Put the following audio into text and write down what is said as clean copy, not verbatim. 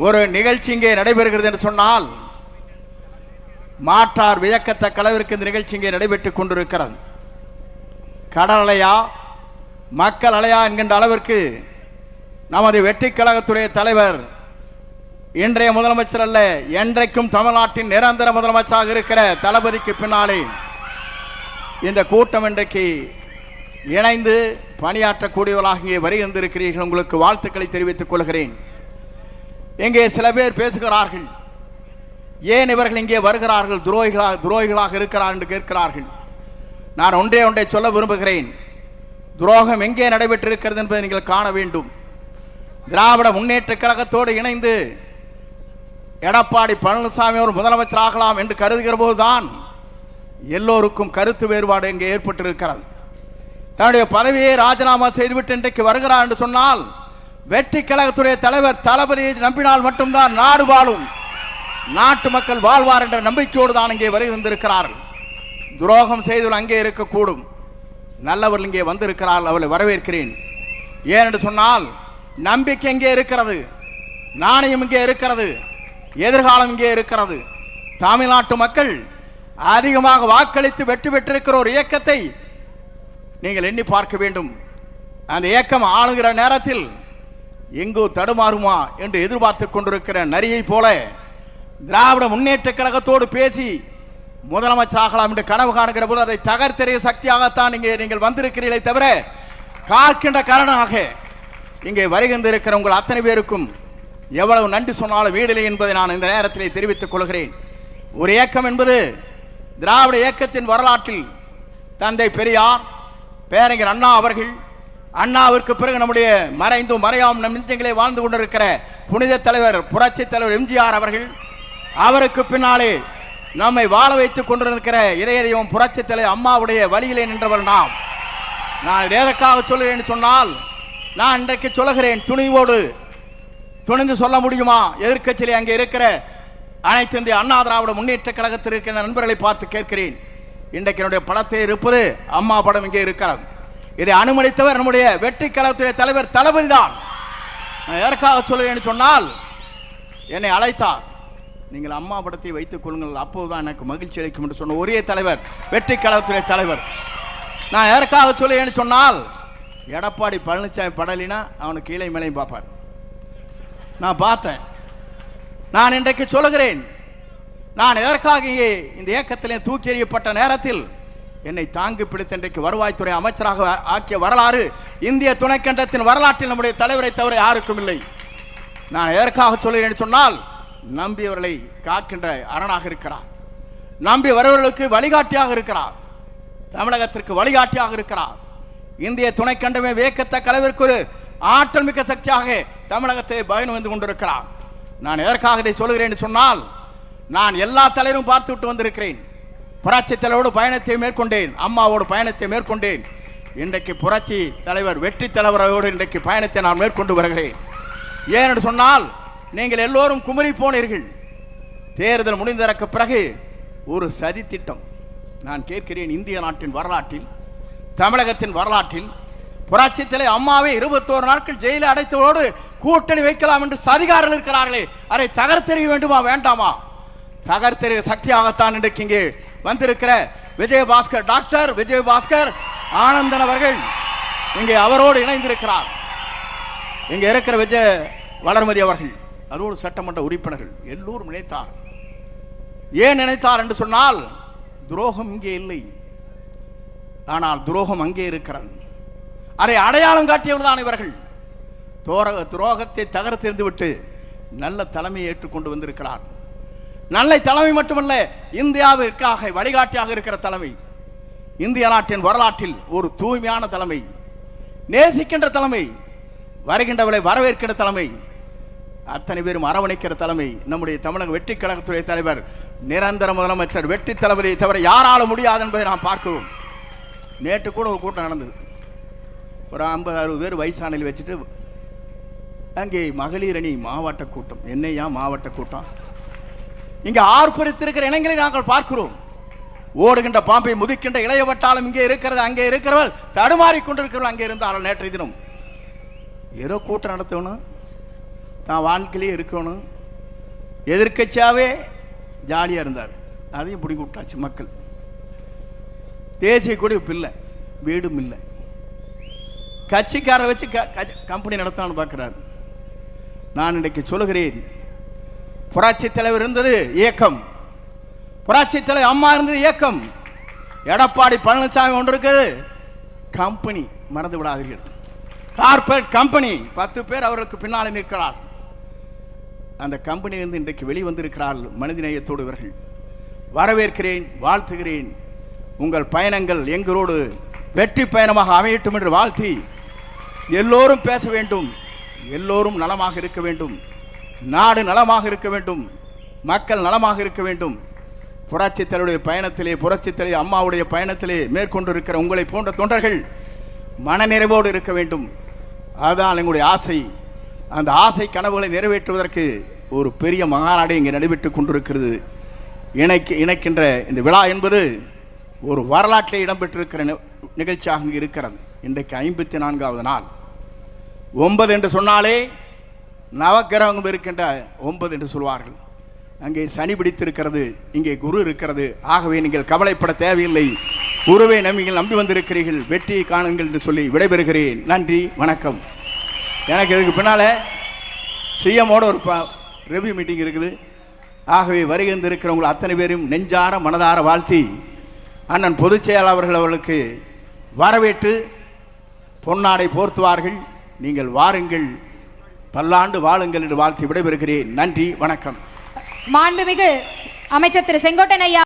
ஒரு நிகழ்ச்சி இங்கே நடைபெறுகிறது என்று சொன்னால் மாற்றார் வியக்கத்தக்க அளவிற்கு இந்த நிகழ்ச்சி இங்கே நடைபெற்றுக் கொண்டிருக்கிறது. கடல் அலையா மக்கள் அலையா என்கின்ற அளவிற்கு நமது வெற்றி கழகத்துடைய தலைவர் இன்றைய முதலமைச்சர் அல்ல, என்றைக்கும் தமிழ்நாட்டின் நிரந்தர முதலமைச்சராக இருக்கிற தளபதிக்கு பின்னாலே இந்த கூட்டம் இன்றைக்கு இணைந்து பணியாற்றக்கூடியவர்களாக இங்கே வருகின்றிருக்கிறீர்கள். உங்களுக்கு வாழ்த்துக்களை தெரிவித்துக் கொள்கிறேன். இங்கே சில பேர் பேசுகிறார்கள், ஏன் இவர்கள் இங்கே வருகிறார்கள், துரோகிகளாக இருக்கிறார் என்று கேட்கிறார்கள். நான் ஒன்றை சொல்ல விரும்புகிறேன். துரோகம் எங்கே நடைபெற்றிருக்கிறது என்பதை நீங்கள் காண வேண்டும். திராவிட முன்னேற்ற கழகத்தோடு இணைந்து எடப்பாடி பழனிசாமி அவர் முதலமைச்சர் ஆகலாம் என்று கருதுகிற போதுதான் எல்லோருக்கும் கருத்து வேறுபாடு இங்கே ஏற்பட்டிருக்கிறது. தன்னுடைய பதவியை ராஜினாமா செய்துவிட்டு இன்றைக்கு வருகிறார் என்று சொன்னால் வெற்றி கழகத்துடைய தலைவர் தளபதியை நம்பினால் மட்டும்தான் நாடு வாழும், நாட்டு மக்கள் வாழ்வார் என்ற நம்பிக்கையோடு தான் இங்கே வருகின்றிருக்கிறார்கள். துரோகம் செய்தவர்கள் அங்கே இருக்கக்கூடும், நல்லவர்கள் இங்கே வந்திருக்கிறார்கள், அவளை வரவேற்கிறேன். ஏனென்று சொன்னால் நம்பிக்கை இங்கே இருக்கிறது, நாணயம் இங்கே இருக்கிறது, எதிர்காலம் இங்கே இருக்கிறது. தமிழ்நாட்டு மக்கள் அதிகமாக வாக்களித்து வெற்றி பெற்றிருக்கிற ஒரு இயக்கத்தை நீங்கள் எண்ணி பார்க்க வேண்டும். அந்த இயக்கம் ஆளுகிற நேரத்தில் எங்கோ தடுமாறுமா என்று எதிர்பார்த்து கொண்டிருக்கிற நரியை போல திராவிட முன்னேற்ற கழகத்தோடு பேசி முதலமைச்சராகலாம் என்று கனவு காணுகிற போது அதை தகர்த்தெறிய சக்தியாகத்தான் இங்கே நீங்கள் வந்திருக்கிறீர்களே தவிர காக்கின்ற காரணமாக இங்கே வருகின்றிருக்கிற உங்கள் அத்தனை பேருக்கும் எவ்வளவு நன்றி சொன்னாலும் வீடில்லை என்பதை நான் இந்த நேரத்திலே தெரிவித்துக் கொள்கிறேன். ஒரு இயக்கம் என்பது திராவிட இயக்கத்தின் வரலாற்றில் தந்தை பெரியார், பேரறிஞர் அண்ணா அவர்கள், அண்ணாவிற்கு பிறகு நம்முடைய மறைந்தும் மறையாம் நம் நெஞ்சங்களே வாழ்ந்து கொண்டிருக்கிற புனித தலைவர் புரட்சி தலைவர் எம்ஜிஆர் அவர்கள், அவருக்கு பின்னாலே நம்மை வாழ வைத்துக் கொண்டிருக்கிற இதயம் புரட்சி தலைவர் அம்மாவுடைய வழியிலே நின்றவர் நாம். நான் எதற்காக சொல்கிறேன் சொன்னால், நான் இன்றைக்கு சொல்லுகிறேன், துணிவோடு துணிந்து சொல்ல முடியுமா? எதிர்க்கட்சியிலே அங்கே இருக்கிற அனைத்து இந்திய அண்ணா திராவிட முன்னேற்ற கழகத்தில் இருக்கிற நண்பர்களை பார்த்து கேட்கிறேன். இன்றைக்கு என்னுடைய படத்தில் இருப்பது அம்மா படம் இங்கே இருக்கிறது. இதை அனுமதித்தவர் நம்முடைய வெற்றி கழகத்துடைய தலைவர் தளபதி தான். நான் எதற்காக சொல்லுவேன் சொன்னால், என்னை அழைத்தார், நீங்கள் அம்மா படத்தை வைத்துக் கொள்ளுங்கள், அப்போதுதான் எனக்கு மகிழ்ச்சி அளிக்கும் என்று சொன்ன ஒரே தலைவர் வெற்றி கழகத்துடைய தலைவர். நான் எதற்காக சொல்லுவேன் சொன்னால், எடப்பாடி பழனிசாமி படலினா அவனுக்கு கீழே மேலையும் பார்ப்பார். நான் பார்த்தேன். நான் இன்றைக்கு சொல்லுகிறேன், நான் எதற்காக இங்கே இந்த இயக்கத்திலே தூக்கி எறியப்பட்ட நேரத்தில் என்னை தாங்கி பிடித்த இன்றைக்கு வருவாய்த்துறை அமைச்சராக ஆக்கிய வரலாறு இந்திய துணைக்கண்டத்தின் வரலாற்றில் நம்முடைய தலைவரை தவிர யாருக்கும் இல்லை. நான் எதற்காக சொல்கிறேன் சொன்னால், நம்பியவர்களை காக்கின்ற அரணாக இருக்கிறார், நம்பி வருவர்களுக்கு வழிகாட்டியாக இருக்கிறார், தமிழகத்திற்கு வழிகாட்டியாக இருக்கிறார். இந்திய துணைக்கண்டமே வியக்கத்தக்க அளவிற்கு ஒரு ஆற்றல் மிக்க சக்தியாக தமிழகத்தை பயணம் வந்து கொண்டிருக்கிறார். நான் எதற்காக இதை சொல்கிறேன் சொன்னால், நான் எல்லா தலைவரும் பார்த்து விட்டு வந்திருக்கிறேன். புரட்சி தலைவரோடு பயணத்தை மேற்கொண்டேன், அம்மாவோடு பயணத்தை மேற்கொண்டேன். இன்றைக்கு புரட்சி தலைவர் வெற்றி தலைவரோடு இன்றைக்கு பயணத்தை நான் மேற்கொண்டு வருகிறேன். ஏனென்று சொன்னால், நீங்கள் எல்லோரும் குமரி போனீர்கள். தேர்தல் முடிந்ததற்கு பிறகு ஒரு சதி திட்டம் நான் கேட்கிறேன். இந்திய நாட்டின் வரலாற்றில், தமிழகத்தின் வரலாற்றில் புரட்சி தலை அம்மாவை 21 நாட்கள் ஜெயிலில் அடைத்தவோடு கூட்டணி வைக்கலாம் என்று சதிகாரர்கள் இருக்கிறார்களே, அதை தகர்த்தெறிய வேண்டுமா வேண்டாமா? தகர்த்தெறிய சக்தியாகத்தான் இன்றைக்கு இங்கே வந்திருக்கிற விஜயபாஸ்கர், டாக்டர் விஜயபாஸ்கர் ஆனந்தன் அவர்கள் இங்கே அவரோடு இணைந்திருக்கிறார். இங்கே இருக்கிற விஜய வளர்மதி அவர்கள், அதோடு சட்டமன்ற உறுப்பினர்கள் எல்லோரும் நினைத்தார். ஏன் நினைத்தார் என்று சொன்னால், துரோகம் இங்கே இல்லை, ஆனால் துரோகம் அங்கே இருக்கிறது. அதை அடையாளம் காட்டியவர் தான் இவர்கள். துரோகத்தை தகர்த்தெறிந்து விட்டு நல்ல தலைமையை ஏற்றுக்கொண்டு வந்திருக்கிறார். நல்ல தலைமை மட்டுமல்ல, இந்தியாவிற்காக வழிகாட்டியாக இருக்கிற தலைமை, இந்திய நாட்டின் வரலாற்றில் ஒரு தூய்மையான தலைமை, நேசிக்கின்ற தலைமை, வருகின்றவரை வரவேற்கின்ற தலைமை, அத்தனை பேரும் அரவணைக்கிற தலைமை நம்முடைய தமிழக வெற்றி கழகத்துடைய தலைவர் நிரந்தர முதலமைச்சர் வெற்றி தளபதியை தவிர யாரால முடியாது என்பதை நாம் பார்க்கிறோம். நேற்று கூட ஒரு கூட்டம் நடந்தது. ஒரு 50-60 பேர் வயசானில் வச்சுட்டு அங்கே மகளிர் அணி மாவட்ட கூட்டம். என்னையா மாவட்ட கூட்டம்? இங்கே ஆர்ப்பரித்திருக்கிற இனங்களை நாங்கள் பார்க்கிறோம். ஓடுகின்ற பாம்பை முதிக்கின்ற இளைய வட்டாளம் இங்கே இருக்கிறது, அங்கே இருக்கிறவர்கள் தடுமாறி கொண்டிருக்கிறவர்கள் அங்கே இருந்தார்கள். நேற்றைய தினம் ஏதோ கூட்டம் நடத்தணும், தான் வாழ்க்கையிலே இருக்கணும். எதிர்க்கட்சியாகவே ஜாலியாக இருந்தார். அதையும் பிடிங்கி விட்டாச்சு மக்கள். தேசிய கொடி இல்லை, வீடும் இல்லை. கட்சிக்காரரை வச்சு கம்பெனி நடத்தான்னு பார்க்குறாரு. நான் இன்றைக்கு சொல்லுகிறேன், புரட்சி தலைவர் இருந்தது இயக்கம், புரட்சி தலைவர் அம்மா இருந்தது இயக்கம், எடப்பாடி பழனிசாமி ஒன்று இருக்குது கம்பெனி. மறந்து விடாதீர்கள், கார்பரேட் கம்பெனி. 10 பேர் அவருக்கு பின்னால் நிற்கிறார். அந்த கம்பெனியிலிருந்து இன்றைக்கு வெளிவந்திருக்கிறார்கள் மனிதநேயத்தோடு. இவர்கள் வரவேற்கிறேன், வாழ்த்துகிறேன். உங்கள் பயணங்கள் எங்களோடு வெற்றி பயணமாக அமையட்டும் என்று வாழ்த்தி, எல்லோரும் பேச வேண்டும், எல்லோரும் நலமாக இருக்க வேண்டும், நாடு நலமாக இருக்க வேண்டும், மக்கள் நலமாக இருக்க வேண்டும். புரட்சித் தலைவருடைய பயணத்திலே, புரட்சித் தலைவர் அம்மாவுடைய பயணத்திலே மேற்கொண்டிருக்கிற உங்களை போன்ற தொண்டர்கள் மனநிறைவோடு இருக்க வேண்டும். அதுதான் எங்களுடைய ஆசை. அந்த ஆசை கனவுகளை நிறைவேற்றுவதற்கு ஒரு பெரிய மகாநாடு இங்கே நடைபெற்றுக் கொண்டிருக்கிறது. இணைக்கின்ற இந்த விழா என்பது ஒரு வரலாற்றில் இடம்பெற்றிருக்கிற நிகழ்ச்சியாக இங்கே இருக்கிறது. இன்றைக்கு 54வது நாள். 9 என்று சொன்னாலே நவக்கிரகம் இருக்கின்ற 9 என்று சொல்வார்கள். அங்கே சனி பிடித்திருக்கிறது, இங்கே குரு இருக்கிறது. ஆகவே நீங்கள் கவலைப்பட தேவையில்லை. குருவை நீங்கள் நம்பி வந்திருக்கிறீர்கள், வெற்றியை காணுங்கள் என்று சொல்லி விடைபெறுகிறேன். நன்றி, வணக்கம். எனக்கு இதுக்கு பின்னால் சிஎம்மோட ஒரு ரிவ்யூ மீட்டிங் இருக்குது. ஆகவே வருகின்ற இருக்கிறவங்களை அத்தனை பேரும் நெஞ்சார மனதார வாழ்த்தி, அண்ணன் பொதுச் செயலாளர்கள் அவர்களுக்கு வரவேற்று பொன்னாடை போர்த்துவார்கள். நீங்கள் வாருங்கள், பல்லாண்டு வாழுங்கள் என்று வாழ்த்தி விடைபெறுகிறேன். நன்றி, வணக்கம். மாண்புமிகு அமைச்சர் திரு செங்கோட்டையன் ஐயா